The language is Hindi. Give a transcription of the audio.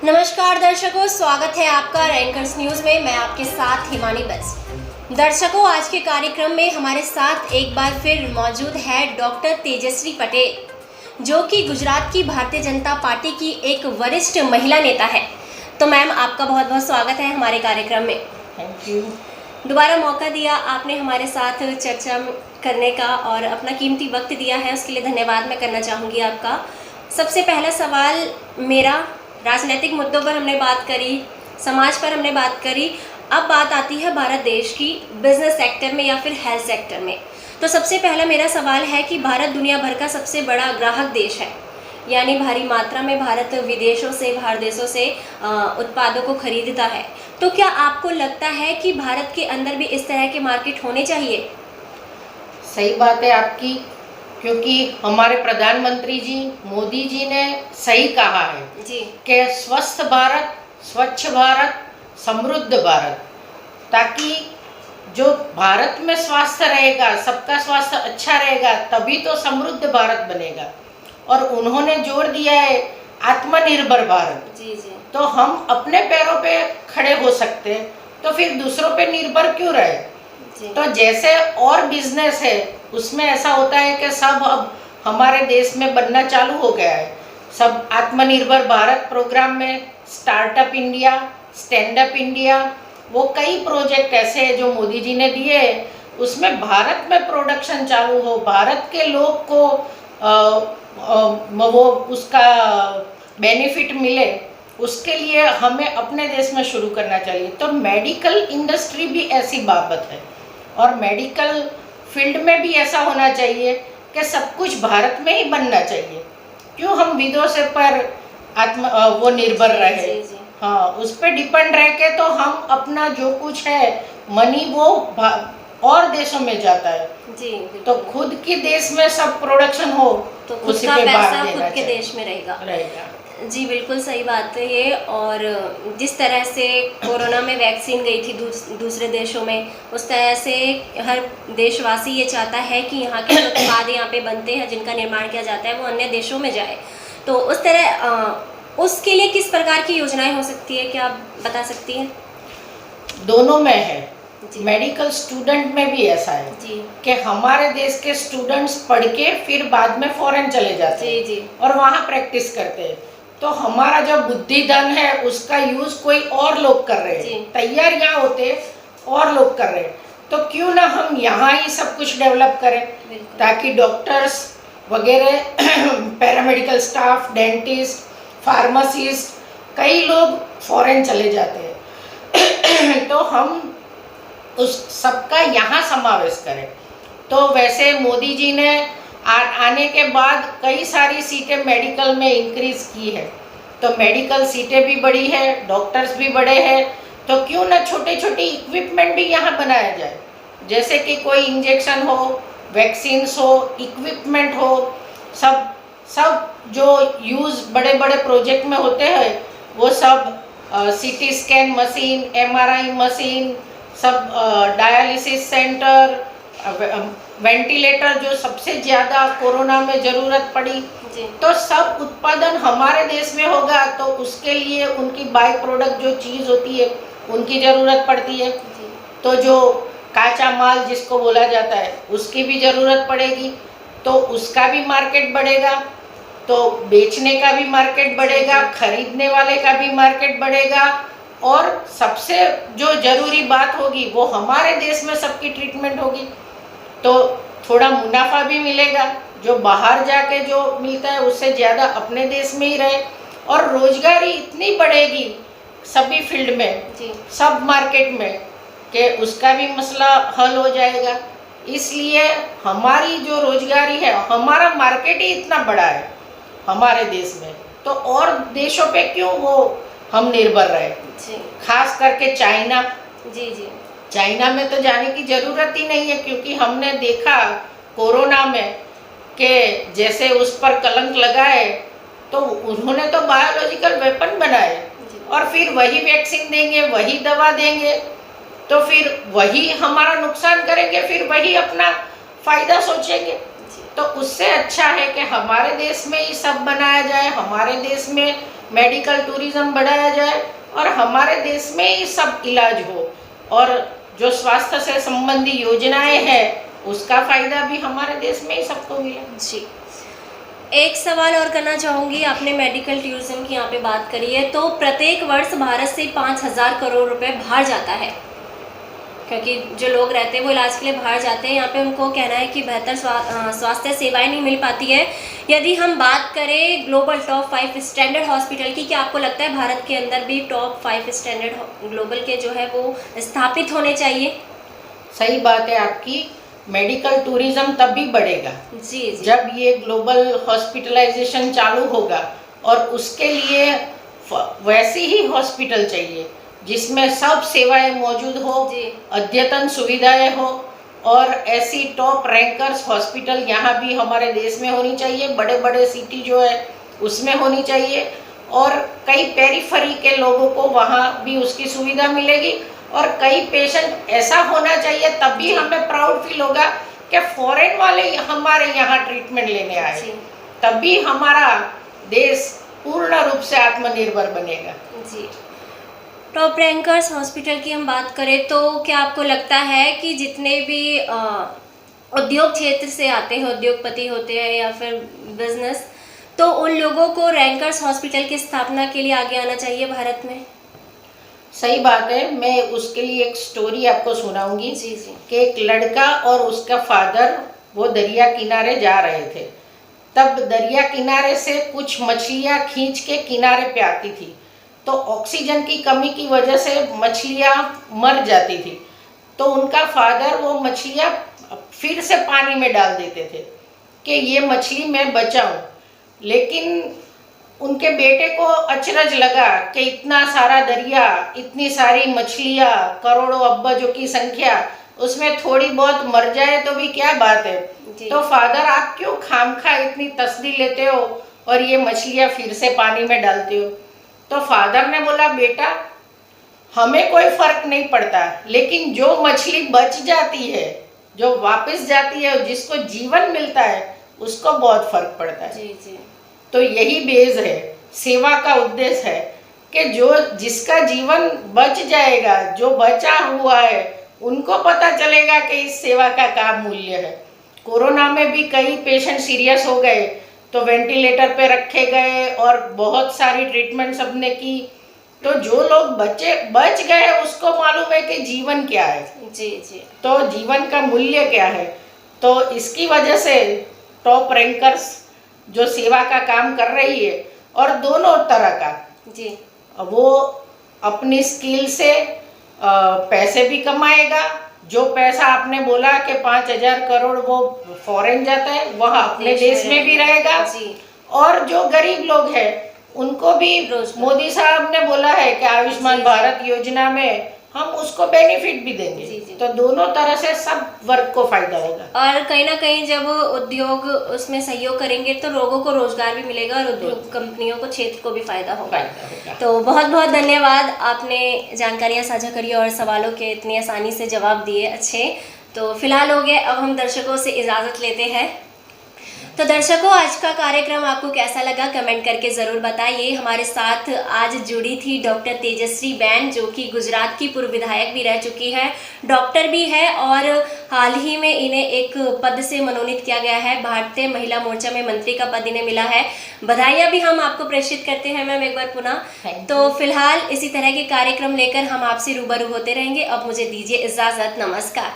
नमस्कार दर्शकों, स्वागत है आपका रैंकर्स न्यूज़ में। मैं आपके साथ हिमानी बस। दर्शकों, आज के कार्यक्रम में हमारे साथ एक बार फिर मौजूद है डॉक्टर तेजस्वी पटेल, जो कि गुजरात की भारतीय जनता पार्टी की एक वरिष्ठ महिला नेता है। तो मैम, आपका बहुत बहुत स्वागत है हमारे कार्यक्रम में। Thank you. दोबारा मौका दिया आपने हमारे साथ चर्चा करने का और अपना कीमती वक्त दिया है, उसके लिए धन्यवाद मैं करना चाहूँगी आपका। सबसे पहला सवाल मेरा, राजनीतिक मुद्दों पर हमने बात करी, समाज पर हमने बात करी, अब बात आती है भारत देश की बिजनेस सेक्टर में या फिर हेल्थ सेक्टर में। तो सबसे पहला मेरा सवाल है कि भारत दुनिया भर का सबसे बड़ा ग्राहक देश है, यानी भारी मात्रा में भारत विदेशों से, बाहर देशों से उत्पादों को खरीदता है। तो क्या आपको लगता है कि भारत के अंदर भी इस तरह के मार्केट होने चाहिए? सही बात है आपकी, क्योंकि हमारे प्रधानमंत्री जी मोदी जी ने सही कहा है जी कि स्वस्थ भारत, स्वच्छ भारत, समृद्ध भारत, ताकि जो भारत में स्वास्थ्य रहेगा, सबका स्वास्थ्य अच्छा रहेगा, तभी तो समृद्ध भारत बनेगा। और उन्होंने जोर दिया है आत्मनिर्भर भारत। जी जी तो हम अपने पैरों पे खड़े हो सकते हैं, तो फिर दूसरों पे निर्भर क्यों रहे। जी तो जैसे और बिजनेस है, उसमें ऐसा होता है कि सब अब हमारे देश में बनना चालू हो गया है। सब आत्मनिर्भर भारत प्रोग्राम में startup India, stand up India, वो कई प्रोजेक्ट ऐसे हैं जो मोदी जी ने दिए हैं। उसमें भारत में प्रोडक्शन चालू हो, भारत के लोग को वो उसका बेनिफिट मिले, उसके लिए हमें अपने देश में शुरू करना चाहिए। तो मेडिकल इंडस्ट्री भी ऐसी बाबत है, और मेडिकल फील्ड में भी ऐसा होना चाहिए कि सब कुछ भारत में ही बनना चाहिए। क्यों हम विदेशों पर वो निर्भर रहे। जी जी हाँ, उस पर डिपेंड रह के तो हम अपना जो कुछ है मनी वो और देशों में जाता है। जी तो खुद के देश में सब प्रोडक्शन हो तो खुद उसी का पे बात पैसा देना खुद के चाहिए। देश में रहेगा। रहेगा। जी बिल्कुल सही बात है ये। और जिस तरह से कोरोना में वैक्सीन गई थी दूसरे देशों में, उस तरह से हर देशवासी ये चाहता है कि यहाँ के जो उत्पाद यहाँ पे बनते हैं, जिनका निर्माण किया जाता है, वो अन्य देशों में जाए। तो उस तरह उसके लिए किस प्रकार की योजनाएं हो सकती है, क्या आप बता सकती हैं? दोनों में है। जी मेडिकल स्टूडेंट में भी ऐसा है जी कि हमारे देश के स्टूडेंट्स पढ़ के फिर बाद में फॉरेन चले जाते जी हैं जी और वहाँ प्रैक्टिस करते हैं। तो हमारा जो बुद्धि धन है उसका यूज कोई और लोग कर रहे जी। हैं, तैयार यहाँ होते और लोग कर रहे हैं। तो क्यों ना हम यहाँ ही सब कुछ डेवलप करें, बिल्कुल। ताकि डॉक्टर्स वगैरह पैरामेडिकल स्टाफ, डेंटिस्ट, फार्मासिस्ट, कई लोग फॉरेन चले जाते हैं। तो हम उस सबका यहाँ समावेश करें। तो वैसे मोदी जी ने आने के बाद कई सारी सीटें मेडिकल में इंक्रीज की है। तो मेडिकल सीटें भी बढ़ी है, डॉक्टर्स भी बढ़े हैं। तो क्यों ना छोटे छोटे इक्विपमेंट भी यहाँ बनाया जाए, जैसे कि कोई इंजेक्शन हो, वैक्सीन्स हो, इक्विपमेंट हो, सब सब जो यूज़ बड़े बड़े प्रोजेक्ट में होते हैं वो सब CT scan machine, MRI machine, सब डायलिसिस सेंटर, वेंटिलेटर जो सबसे ज़्यादा कोरोना में ज़रूरत पड़ी, जी तो सब उत्पादन हमारे देश में होगा। तो उसके लिए उनकी बाई प्रोडक्ट जो चीज़ होती है उनकी ज़रूरत पड़ती है। जी तो जो काचा माल जिसको बोला जाता है उसकी भी ज़रूरत पड़ेगी, तो उसका भी मार्केट बढ़ेगा। तो बेचने का भी मार्केट बढ़ेगा, खरीदने वाले का भी मार्केट बढ़ेगा, और सबसे जो ज़रूरी बात होगी वो हमारे देश में सबकी ट्रीटमेंट होगी। तो थोड़ा मुनाफा भी मिलेगा, जो बाहर जाके जो मिलता है उससे ज़्यादा अपने देश में ही रहे, और रोजगारी इतनी बढ़ेगी सभी फील्ड में, जी सब मार्केट में, कि उसका भी मसला हल हो जाएगा। इसलिए हमारी जो रोजगारी है, हमारा मार्केट ही इतना बड़ा है हमारे देश में, तो और देशों पे क्यों वो हम निर्भर रहे। जी खास करके चाइना जी जी चाइना में तो जाने की ज़रूरत ही नहीं है, क्योंकि हमने देखा कोरोना में कि जैसे उस पर कलंक लगाए तो उन्होंने तो बायोलॉजिकल वेपन बनाए, जी और फिर वही वैक्सीन देंगे, वही दवा देंगे, तो फिर वही हमारा नुकसान करेंगे, फिर वही अपना फ़ायदा सोचेंगे। जी तो उससे अच्छा है कि हमारे देश में ही सब बनाया जाए, हमारे देश में मेडिकल टूरिज्म बढ़ाया जाए और हमारे देश में ही सब इलाज हो, और जो स्वास्थ्य से संबंधी योजनाएं हैं उसका फायदा भी हमारे देश में ही सबको मिले। जी, एक सवाल और करना चाहूँगी। आपने मेडिकल टूरिज्म की यहाँ पे बात करी है, तो प्रत्येक वर्ष भारत से 5,000 करोड़ रुपए बाहर जाता है, क्योंकि जो लोग रहते हैं वो इलाज के लिए बाहर जाते हैं। यहाँ पे उनको कहना है कि बेहतर स्वास्थ्य सेवाएं नहीं मिल पाती है। यदि हम बात करें ग्लोबल टॉप 5 स्टैंडर्ड हॉस्पिटल की, क्या आपको लगता है भारत के अंदर भी टॉप 5 स्टैंडर्ड ग्लोबल के जो है वो स्थापित होने चाहिए? सही बात है आपकी, मेडिकल टूरिज्म तब भी बढ़ेगा जी जी। जब ये ग्लोबल हॉस्पिटलाइजेशन चालू होगा, और उसके लिए वैसी ही हॉस्पिटल चाहिए जिसमें सब सेवाएं मौजूद हो, जी। अद्यतन सुविधाएं हो, और ऐसी टॉप रैंकर्स हॉस्पिटल यहाँ भी हमारे देश में होनी चाहिए। बड़े बड़े सिटी जो है उसमें होनी चाहिए, और कई पेरिफेरी के लोगों को वहाँ भी उसकी सुविधा मिलेगी। और कई पेशेंट ऐसा होना चाहिए, तभी हमें प्राउड फील होगा कि फॉरेन वाले हमारे यहाँ ट्रीटमेंट लेने आए, तभी हमारा देश पूर्ण रूप से आत्मनिर्भर बनेगा। जी, टॉप रैंकर्स हॉस्पिटल की हम बात करें तो क्या आपको लगता है कि जितने भी उद्योग क्षेत्र से आते हैं, उद्योगपति होते हैं या फिर बिजनेस, तो उन लोगों को रैंकर्स हॉस्पिटल की स्थापना के लिए आगे आना चाहिए भारत में? सही बात है, मैं उसके लिए एक स्टोरी आपको सुनाऊंगी। जी जी। कि एक लड़का और उसका फादर वो दरिया किनारे जा रहे थे। तब दरिया किनारे से कुछ मछलियाँ खींच के किनारे पे आती थी, तो ऑक्सीजन की कमी की वजह से मछलियाँ मर जाती थी। तो उनका फादर वो मछलियाँ फिर से पानी में डाल देते थे कि ये मछली मैं बचाऊं। लेकिन उनके बेटे को अचरज लगा कि इतना सारा दरिया, इतनी सारी मछलियाँ, करोड़ों अब्बजों की संख्या, उसमें थोड़ी बहुत मर जाए तो भी क्या बात है। तो फादर, आप क्यों खामखा इतनी तसदी लेते हो और ये मछलियाँ फिर से पानी में डालते हो? तो फादर ने बोला, बेटा हमें कोई फर्क नहीं पड़ता, लेकिन जो मछली बच जाती है, जो वापस जाती है, जिसको जीवन मिलता है, उसको बहुत फर्क पड़ता है। जी जी। तो यही बेस है, सेवा का उद्देश्य है कि जो जिसका जीवन बच जाएगा, जो बचा हुआ है, उनको पता चलेगा कि इस सेवा का क्या मूल्य है। कोरोना में भी कई पेशेंट सीरियस हो गए तो वेंटिलेटर पे रखे गए और बहुत सारी ट्रीटमेंट सबने की। तो जो लोग बच गए उसको मालूम है कि जीवन क्या है। जी जी। तो जीवन का मूल्य क्या है। तो इसकी वजह से टॉप रैंकर्स जो सेवा का काम कर रही है, और दोनों तरह का जी, वो अपनी स्किल से पैसे भी कमाएगा। जो पैसा आपने बोला कि 5,000 करोड़ वो फॉरेन जाता है, वह अपने देश में भी रहेगा। जी। और जो गरीब लोग हैं उनको भी मोदी साहब ने बोला है कि आयुष्मान भारत योजना में हम उसको बेनिफिट भी देंगे। जी जी। तो दोनों तरह से सब वर्ग को फायदा होगा। और कहीं ना कहीं जब उद्योग उसमें सहयोग करेंगे तो लोगों को रोजगार भी मिलेगा और उद्योग कंपनियों को, क्षेत्र को भी फायदा होगा। तो बहुत बहुत धन्यवाद, आपने जानकारियां साझा करी और सवालों के इतनी आसानी से जवाब दिए अच्छे। तो फिलहाल हो गए, अब हम दर्शकों से इजाज़त लेते हैं। तो दर्शकों, आज का कार्यक्रम आपको कैसा लगा कमेंट करके ज़रूर बताइए। हमारे साथ आज जुड़ी थी डॉक्टर तेजश्री बैन, जो कि गुजरात की पूर्व विधायक भी रह चुकी है, डॉक्टर भी है, और हाल ही में इन्हें एक पद से मनोनीत किया गया है। भारतीय महिला मोर्चा में मंत्री का पद इन्हें मिला है। बधाइयाँ भी हम आपको प्रेषित करते हैं मैम एक बार पुनः। तो फिलहाल इसी तरह के कार्यक्रम लेकर हम आपसे रूबरू होते रहेंगे। अब मुझे दीजिए इजाज़त, नमस्कार।